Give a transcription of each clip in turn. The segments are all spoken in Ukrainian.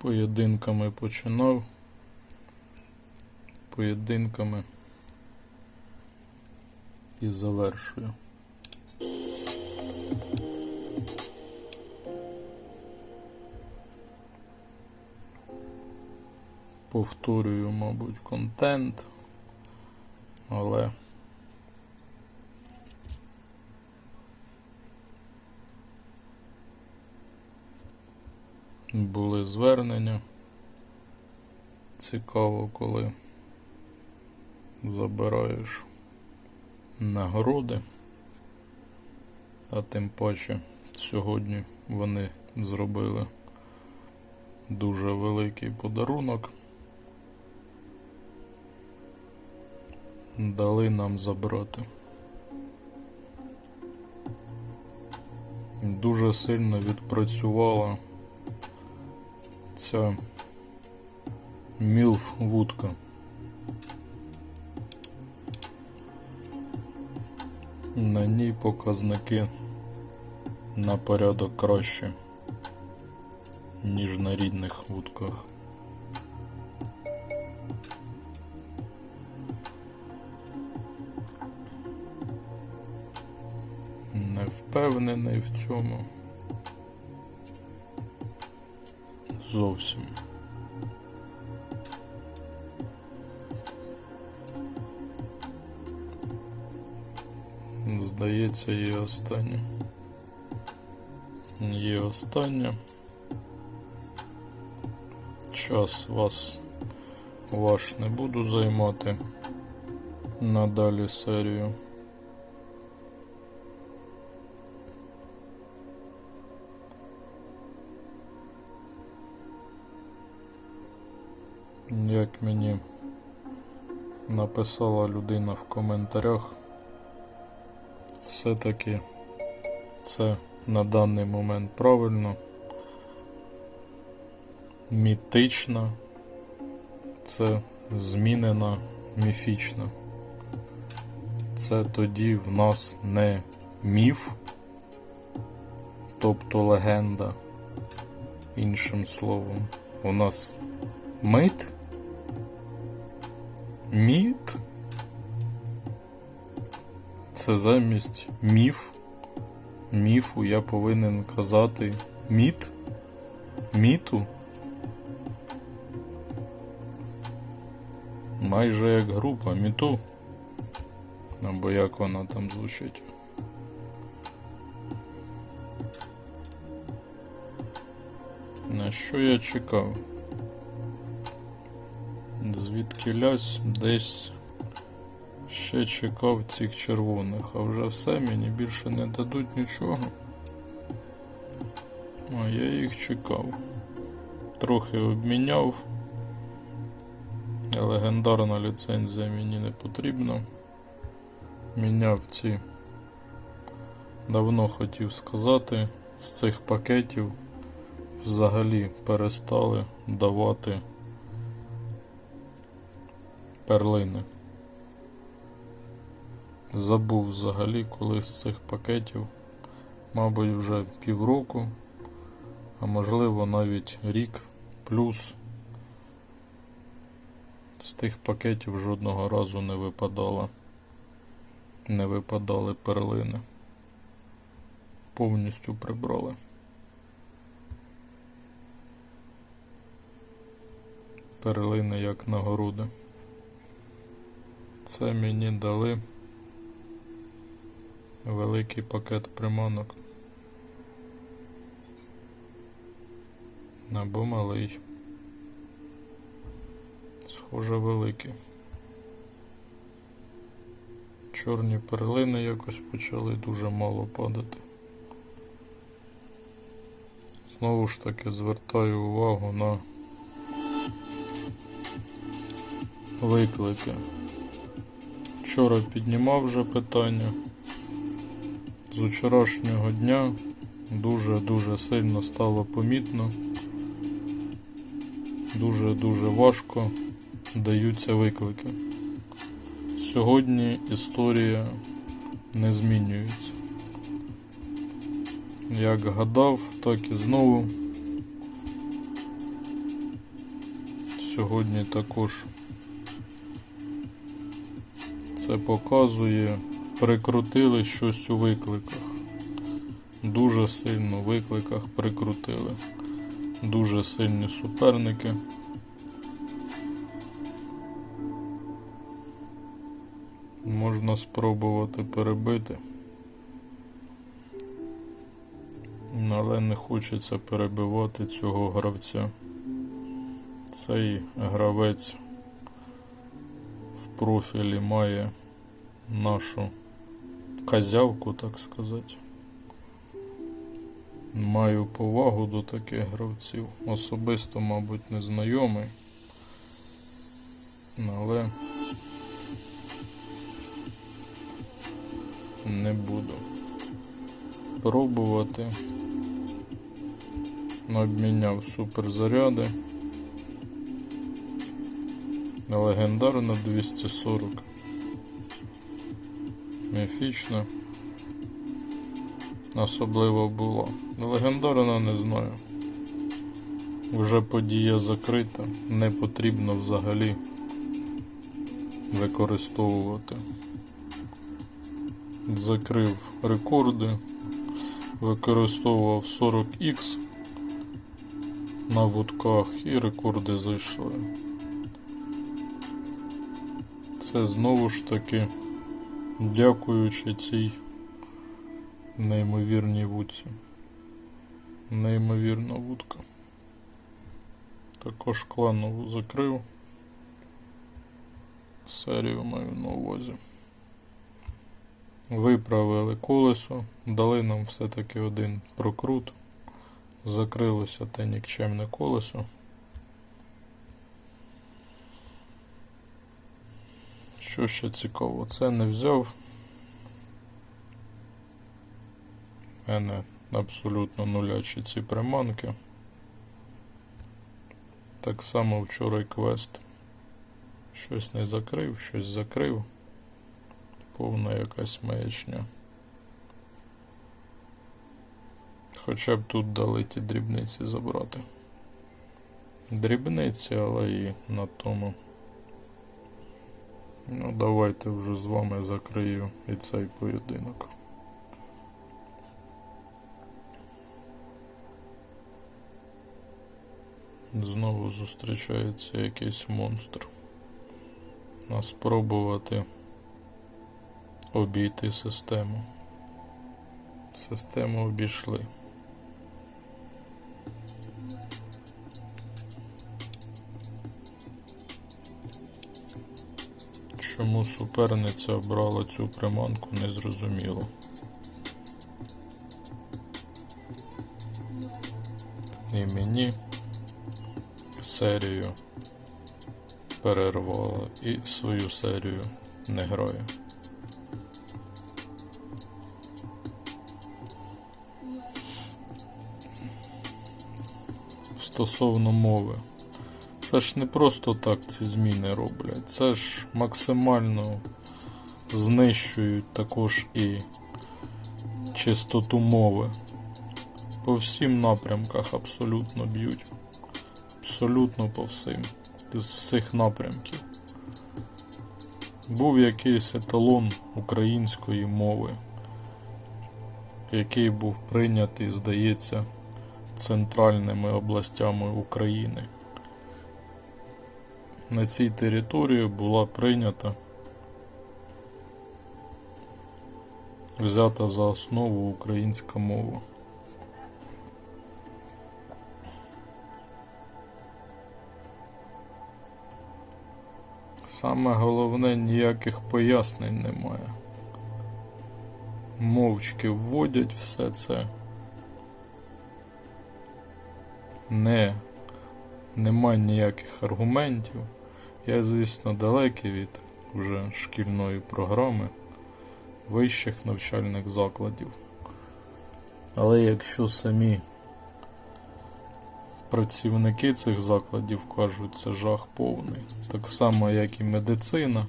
Поєдинками починав, поєдинками і завершую. Повторюю, мабуть, контент, але були звернення. Цікаво, коли забираєш нагороди, а тим паче сьогодні вони зробили дуже великий подарунок. Дали нам забрати. Дуже сильно відпрацювала ця мілф-вудка. На ній показники на порядок краще, ніж на рідних вудках. Не впевнений в цьому зовсім. Здається, є останнє. Є останнє. Час ваш не буду займати надалі серію. Як мені написала людина в коментарях, все-таки це на даний момент правильно. Мітична – це змінена міфічна. Це тоді в нас не міф, тобто легенда, іншим словом. У нас мит, міт – це замість міфу я повинен казати міту. Майже як група міту, або як вона там звучить. На що я чекав? Звідкілясь десь ще чекав цих червоних, а вже все, мені більше не дадуть нічого. А я їх чекав. Трохи обміняв. Легендарна ліцензія мені не потрібна. Міняв ці. Давно хотів сказати, з цих пакетів взагалі перестали давати перлини. Забув взагалі, коли з цих пакетів, мабуть, вже півроку, а можливо навіть рік плюс. З тих пакетів жодного разу не випадали перлини. Повністю прибрали. Перлини як нагороди. Це мені дали великий пакет приманок. Або малий. Схоже, великий. Чорні перлини якось почали дуже мало падати. Знову ж таки звертаю увагу на виклики. Вчора піднімав вже питання. З вчорашнього дня дуже сильно стало помітно. Дуже важко даються виклики. Сьогодні історія не змінюється. Як гадав, так і знову сьогодні також це показує. Прикрутили щось у викликах. Дуже сильно в викликах прикрутили. Дуже сильні суперники. Можна спробувати перебити. Але не хочеться перебивати цього гравця. Цей гравець в профілі має нашу козявку, так сказати. Маю повагу до таких гравців. Особисто, мабуть, не знайомий. Але не буду пробувати. Обміняв суперзаряди. Легендарна 240. Міфічна. Особливо була. Легендарна не знаю. Вже подія закрита. Не потрібно взагалі використовувати. Закрив рекорди. Використовував 40х на вудках і рекорди зайшли. Це знову ж таки дякуючи цій неймовірній вудці. Неймовірна вудка. Також кланову закрив. Серію маю на увазі. Виправили колесо, дали нам все-таки один прокрут. Закрилося те нікчемне колесо. Що ще цікаво, це не взяв. У мене абсолютно нулячі ці приманки. Так само вчора й квест. Щось не закрив, щось закрив. Повна якась маячня. Хоча б тут дали ті дрібниці забрати. Дрібниці, але і на тому. Ну, давайте вже з вами закрию і цей поєдинок. Знову зустрічається якийсь монстр. А спробувати обійти систему. Систему обійшли. Чому суперниця обрала цю приманку, не зрозуміло. І мені серію перервала і свою серію не грає. Стосовно мови. Це ж не просто так ці зміни роблять. Це ж максимально знищують також і чистоту мови. По всім напрямках абсолютно б'ють. Абсолютно по всім. З всіх напрямків. Був якийсь еталон української мови, який був прийнятий, здається, центральними областями України. На цій території була прийнята, взята за основу українська мова. Саме головне, ніяких пояснень немає. Мовчки вводять все це. Нема ніяких аргументів. Я, звісно, далекий від вже шкільної програми, вищих навчальних закладів. Але якщо самі працівники цих закладів кажуть, це жах повний, так само, як і медицина,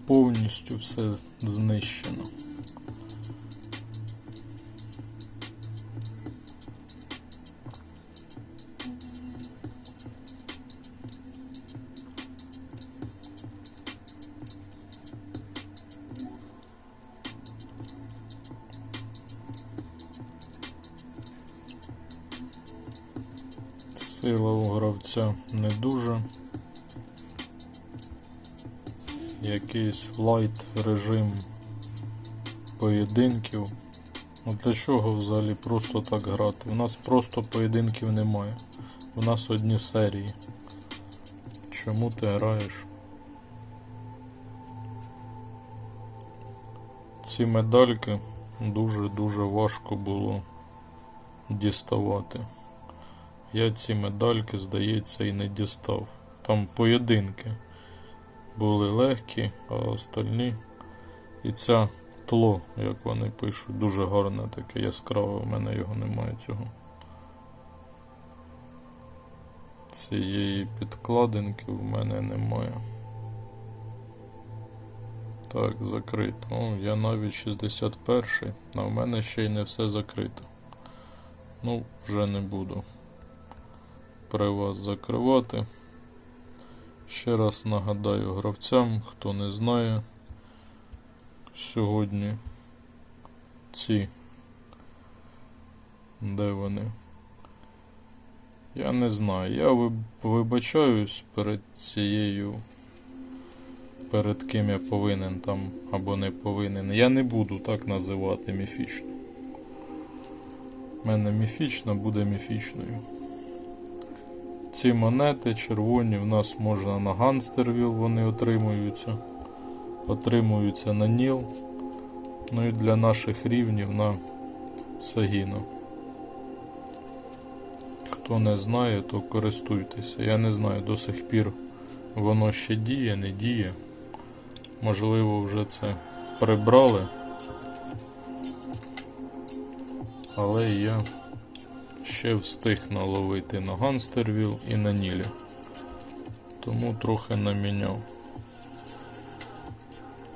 повністю все знищено. Сила у гравця не дуже. Якийсь лайт режим поєдинків. Для чого взагалі просто так грати? У нас просто поєдинків немає. У нас одні серії. Чому ти граєш? Ці медальки дуже-дуже важко було діставати. Я ці медальки, здається, і не дістав. Там поєдинки були легкі, а остальні. І ця тло, як вони пишуть, дуже гарне, таке яскраве, в мене його немає цього. Цієї підкладинки в мене немає. Так, закрито. О, я навіть 61-й, а в мене ще й не все закрито. Ну, вже не буду при вас закривати. Ще раз нагадаю гравцям, хто не знає, сьогодні ці, де вони? Я не знаю, я вибачаюсь перед цією, перед ким я повинен там або не повинен. Я не буду так називати міфічно. У мене міфічна буде міфічною. Ці монети червоні в нас можна на Ганстервіл, вони отримуються на Ніл, ну і для наших рівнів на Сагіно. Хто не знає, то користуйтеся. Я не знаю, до сих пір воно ще діє, не діє. Можливо, вже це прибрали. Але я ще встиг наловити на Ганстервіл і на Нілі. Тому трохи наміняв.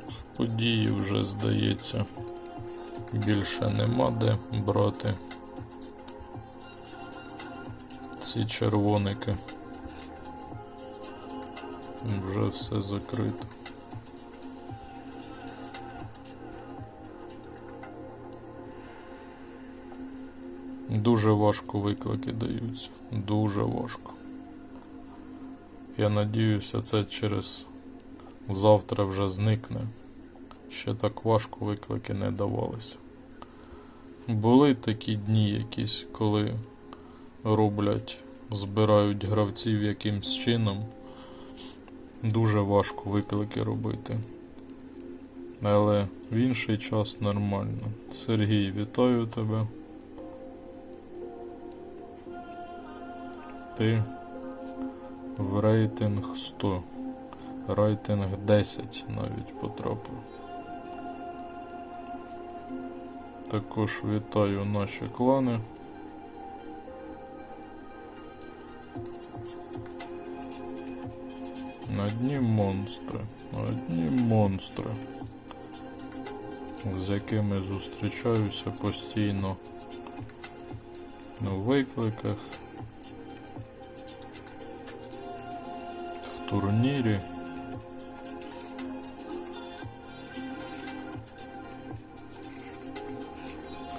В події вже, здається, більше нема де брати ці червоники. Вже все закрито. Дуже важко виклики даються. Дуже важко. Я надіюся, це через завтра вже зникне. Ще так важко виклики не давалися. Були такі дні якісь, коли збирають гравців якимсь чином. Дуже важко виклики робити. Але в інший час нормально. Сергій, вітаю тебе. Ти в рейтинг 100. Рейтинг 10 навіть потрапив. Також вітаю наші клани. Одні монстри, з якими зустрічаюся постійно у викликах, в турнірі.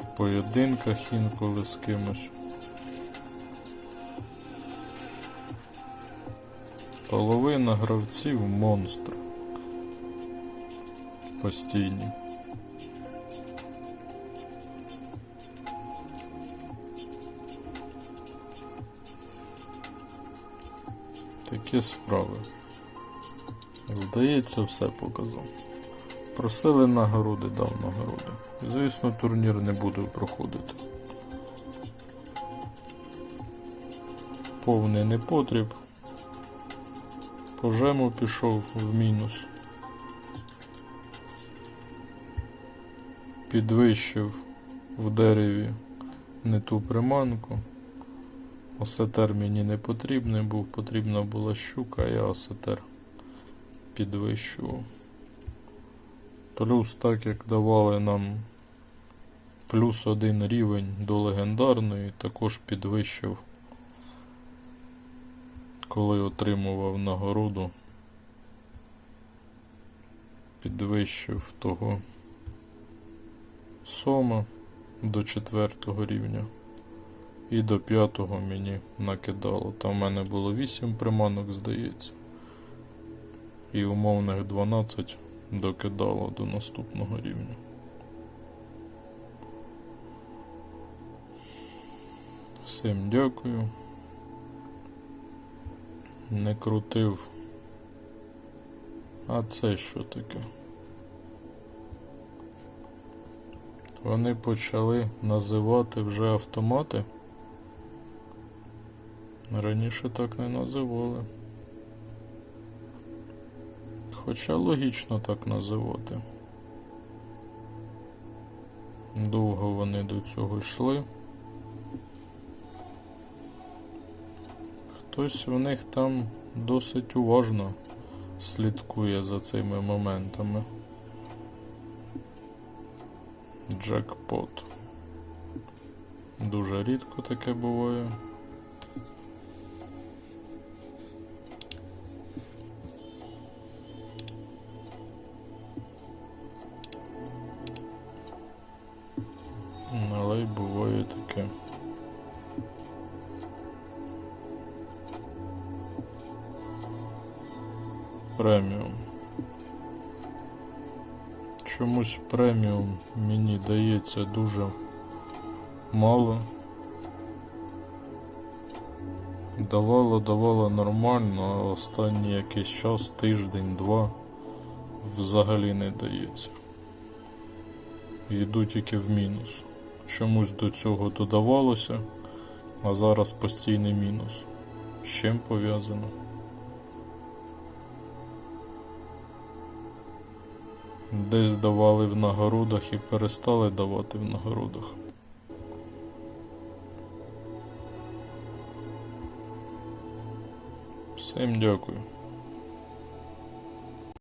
В поєдинках інколи з кимось. Половина гравців монстр. Постійні. Такі справи. Здається, все показав. Просили нагороди, дав нагороди. Звісно, турнір не буду проходити. Повний непотріб. По жему пішов в мінус. Підвищив в дереві не ту приманку. Осетер мені не потрібний був, потрібна була щука, а я осетер підвищував. Плюс, так як давали нам плюс 1 рівень до легендарної, також підвищив, коли отримував нагороду, підвищив того Сома до 4 рівня І до 5-го мені накидало. Там в мене було 8 приманок, здається. І умовних 12 докидало до наступного рівня. Всім дякую. Не крутив. А це що таке? Вони почали називати вже автомати. Раніше так не називали. Хоча логічно так називати. Довго вони до цього йшли. Хтось в них там досить уважно слідкує за цими моментами. Джекпот. Дуже рідко таке буває. Але й буває таке. Преміум. Чомусь преміум мені дається дуже мало. Давало нормально, а останній якийсь час, тиждень-два, взагалі не дається. Йду тільки в мінус. Чомусь до цього додавалося, а зараз постійний мінус. З чим пов'язано? Десь давали в нагородах і перестали давати в нагородах. Всім дякую.